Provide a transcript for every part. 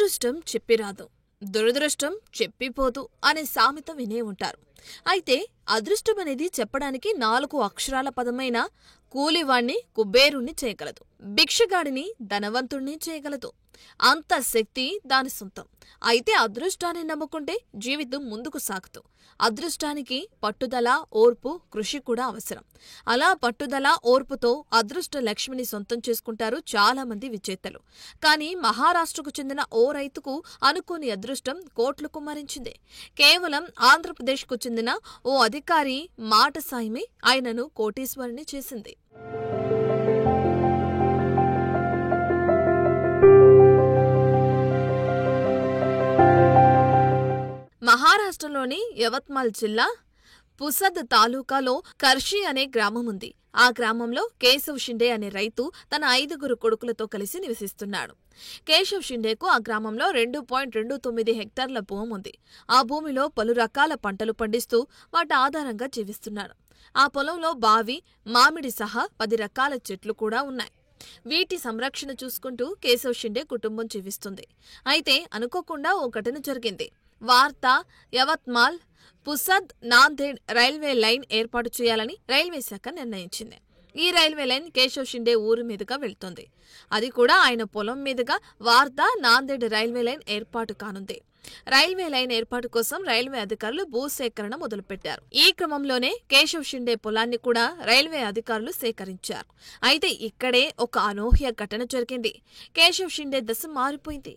అదృష్టం చెప్పిరాదు, దురదృష్టం చెప్పిపోదు అనే సామెత వినే ఉంటారు. అయితే అదృష్టం అనేది చెప్పడానికి 4 అక్షరాల పదమైన కూలివాణ్ణి కుబేరుణ్ణి చేయగలదు, భిక్షగాడిని ధనవంతుణ్ణి చేయగలదు. అంత శక్తి దాని సొంతం. అయితే అదృష్టాన్ని నమ్ముకుంటే జీవితం ముందుకు సాగుతూ, అదృష్టానికి పట్టుదల, ఓర్పు, కృషి కూడా అవసరం. అలా పట్టుదల, ఓర్పుతో అదృష్ట లక్ష్మిని సొంతం చేసుకుంటారు చాలా మంది విజేతలు. కానీ మహారాష్ట్రకు చెందిన ఓ రైతుకు అనుకోని అదృష్టం కోట్లు కుమ్మరించింది. కేవలం ఆంధ్రప్రదేశ్కు చెందిన ఓ అధికారి మాట సాయమే ఆయనను కోటీశ్వరుని చేసింది. మహారాష్ట్రలోని యవత్మాల్ జిల్లా పుసద్ తాలూకాలో కర్షి అనే గ్రామం ఉంది. ఆ గ్రామంలో కేశవ్ షిండే అనే రైతు తన 5 కొడుకులతో కలిసి నివసిస్తున్నాడు. కేశవ్ షిండేకు ఆ గ్రామంలో 2.29 హెక్టార్ల భూమి ఉంది. ఆ భూమిలో పలు రకాల పంటలు పండిస్తూ వాటి ఆధారంగా జీవిస్తున్నాడు. ఆ పొలంలో బావి, మామిడి సహా 10 రకాల చెట్లు కూడా ఉన్నాయి. వీటి సంరక్షణ చూసుకుంటూ కేశవ్ షిండే కుటుంబం జీవిస్తుంది. అయితే అనుకోకుండా ఓ ఘటన జరిగింది. వార్తా యవత్మాల్ పుసద్ నాందేడ్ రైల్వే లైన్ ఏర్పాటు చేయాలని రైల్వే శాఖ నిర్ణయించింది. ఈ రైల్వే లైన్ కేశవ్ షిండే ఊరు మీదుగా వెళ్తుంది. అది కూడా ఆయన పొలం మీదుగా వార్దా నాందేడ్ రైల్వే లైన్ ఏర్పాటు కానుంది. రైల్వే లైన్ ఏర్పాటు కోసం రైల్వే అధికారులు భూసేకరణ మొదలుపెట్టారు. ఈ క్రమంలోనే కేశవ్ షిండే పొలాన్ని కూడా రైల్వే అధికారులు సేకరించారు. అయితే ఇక్కడే ఒక అనూహ్య ఘటన జరిగింది. కేశవ్ షిండే దశ మారిపోయింది.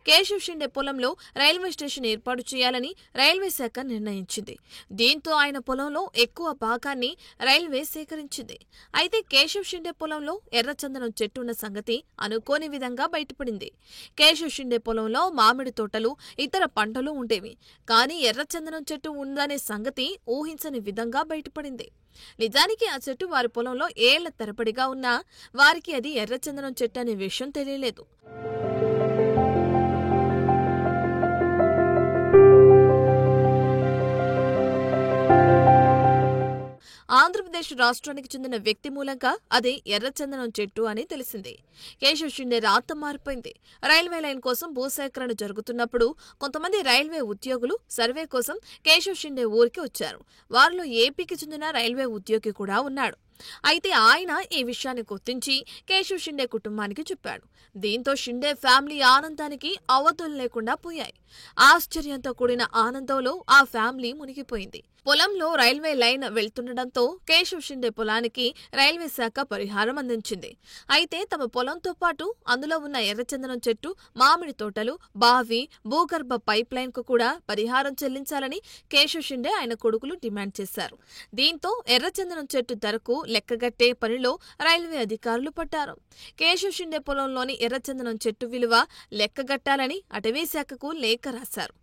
కేశవ్ షిండే పొలంలో రైల్వే స్టేషన్ ఏర్పాటు చేయాలని రైల్వే శాఖ నిర్ణయించింది. దీంతో ఆయన పొలంలో ఎక్కువ భాగాన్ని రైల్వే సేకరించింది. అయితే కేశవ్ షిండే పొలంలో ఎర్రచందనం చెట్టు ఉన్న సంగతి అనుకోని విధంగా బయటపడింది. కేశవ్ షిండే పొలంలో మామిడి తోటలు, ఇతర పంటలు ఉండేవి. కానీ ఎర్రచందనం చెట్టు ఉందనే సంగతి ఊహించని విధంగా బయటపడింది. నిజానికి ఆ చెట్టు వారి పొలంలో ఏళ్ల తరబడిగా ఉన్నా వారికి అది ఎర్రచందనం చెట్టు అనే విషయం తెలియలేదు. ఆంధ్రప్రదేశ్ రాష్ట్రానికి చెందిన వ్యక్తి మూలంగా అది ఎర్రచందనం చెట్టు అని తెలిసింది. కేశవ్ షిండే రాత మారిపోయింది. రైల్వే లైన్ కోసం భూసేకరణ జరుగుతున్నప్పుడు కొంతమంది రైల్వే ఉద్యోగులు సర్వే కోసం కేశవ్ షిండే ఊరికి వచ్చారు. వారిలో ఏపీకి చెందిన రైల్వే ఉద్యోగి కూడా ఉన్నాడు. అయితే ఆయన ఈ విషయాన్ని గుర్తించి కేశవ్ షిండే కుటుంబానికి చెప్పాడు. దీంతో షిండే ఫ్యామిలీ ఆనందానికి అవధులు లేకుండా పోయాయి. ఆశ్చర్యంతో కూడిన ఆనందంలో ఆ ఫ్యామిలీ మునిగిపోయింది. పొలంలో రైల్వే లైన్ వెళ్తుండటంతో కేశవ్ షిండే పొలానికి రైల్వే శాఖ పరిహారం అందించింది. అయితే తమ పొలంతో పాటు అందులో ఉన్న ఎర్రచందనం చెట్టు, మామిడి తోటలు, బావి, భూగర్భ పైప్ లైన్ కు కూడా పరిహారం చెల్లించాలని కేశవ్ షిండే ఆయన కొడుకులు డిమాండ్ చేశారు. దీంతో ఎర్రచందనం చెట్టు ధరకు లెక్కగట్టే పనిలో రైల్వే అధికారులు పడ్డారు. కేశవ్ షిండే పొలంలోని ఎర్రచందనం చెట్టు విలువ లెక్కగట్టాలని అటవీ శాఖకు లేఖ రాశారు.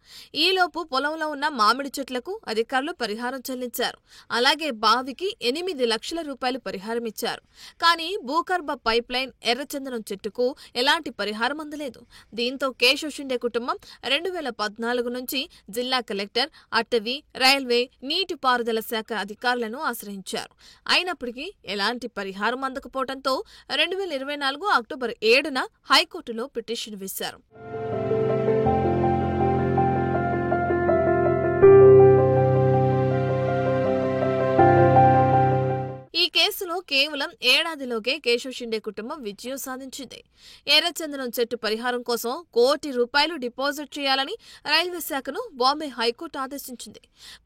ఈలోపు పొలంలో ఉన్న మామిడి చెట్లకు అధికారులు పరిహారం చెల్లించారు. అలాగే బావికి 8 లక్షల రూపాయలు పరిహారం ఇచ్చారు. కానీ భూగర్భ పైప్ లైన్, ఎర్రచందనం చెట్టుకు ఎలాంటి పరిహారం అందలేదు. దీంతో కేశవ్ షిండే కుటుంబం 2014 నుంచి జిల్లా కలెక్టర్, అటవీ, రైల్వే, నీటిపారుదల శాఖ అధికారులను ఆశ్రయించారు. అయినప్పటికీ ఎలాంటి పరిహారం అందకపోవడంతో 2024 అక్టోబర్ 7న హైకోర్టులో పిటిషన్ వేశారు. ఈ కేసులో కేవలం ఏడాదిలోకే కేశవ్ షిండే కుటుంబం విజయం సాధించింది. ఎర్రచందనం చెట్టు పరిహారం కోసం ₹1 కోటి డిపాజిట్ చేయాలని రైల్వే శాఖను బాంబే హైకోర్టు ఆదేశించింది.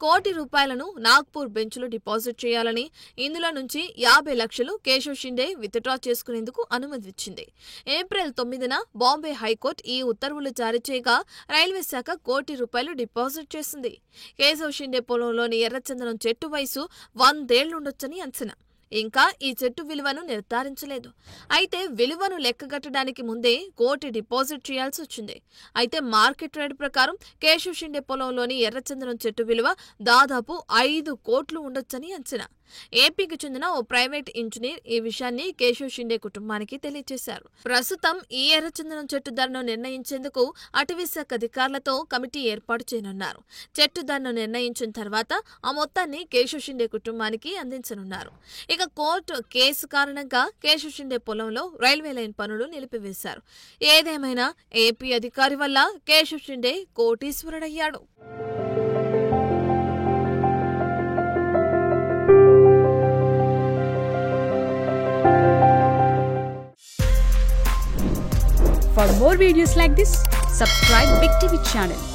₹1 కోటి నాగ్పూర్ బెంచ్లో డిపాజిట్ చేయాలని, ఇందులో నుంచి 50 లక్షలు కేశవ్ షిండే విత్డ్రా చేసుకునేందుకు అనుమతిచ్చింది. ఏప్రిల్ 9న బాంబే హైకోర్టు ఈ ఉత్తర్వులు జారీ చేయగా రైల్వే శాఖ ₹1 కోటి డిపాజిట్ చేసింది. కేశవ్ షిండే పొలంలోని ఎర్రచందనం చెట్టు వయసు 100 ఏళ్లుండొచ్చని అంచనా. ఇంకా ఈ చెట్టు విలువను నిర్ధారించలేదు. అయితే విలువను లెక్కగట్టడానికి ముందే ₹1 కోటి డిపాజిట్ చేయాల్సి వచ్చింది. అయితే మార్కెట్ రేట్ ప్రకారం కేశవ్ షిండే పొలంలోని ఎర్రచందనం చెట్టు విలువ దాదాపు 5 కోట్లు ఉండొచ్చని అంచనా. ఏపీకి చెందిన ఓ ప్రైవేట్ ఇంజనీర్ ఈ విషయాన్ని కేశవ్ షిండే కుటుంబానికి తెలియజేశారు. ప్రస్తుతం ఈ ఎర్రచందనం చెట్టు ధరను నిర్ణయించేందుకు అటవీ శాఖ అధికారులతో కమిటీ ఏర్పాటు చేయనున్నారు. చెట్టు ధరను నిర్ణయించిన తర్వాత ఆ మొత్తాన్ని కేశవ్ షిండే కుటుంబానికి అందించనున్నారు. ఇక కోర్టు కేసు కారణంగా కేశవ్ షిండే పొలంలో రైల్వే లైన్ పనులు నిలిపివేశారు. ఏదేమైనా ఏపీ అధికారి వల్ల Keshav Shinde కోటీశ్వరుడయ్యాడు. For more videos like this, subscribe Big TV channel.